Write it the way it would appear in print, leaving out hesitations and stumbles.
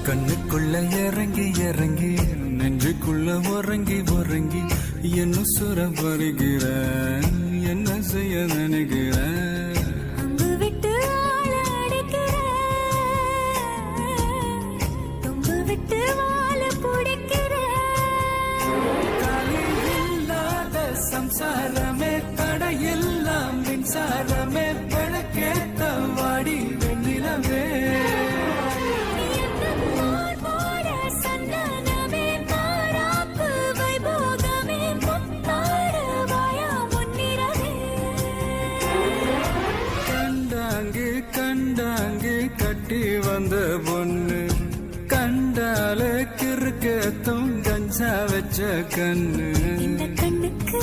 கண்ணுக்குள்ள இறங்கி இறங்கி நெஞ்சுக்குள்ள உறங்கி உறங்கி என்ன சுர வருகிற என்ன செய்ய நினைக்கிற சம்சாரமே தடையெல்லாம் மின்சாரமே விளக்கேத்த வாடி வெண்ணிலவே கண்டாங்கு கண்டாங்கு கட்டி வந்த பொண்ணு கண்டால கிறுக்கத்தும் கஞ்சா வச்ச கண்ணு கண்ணுக்கு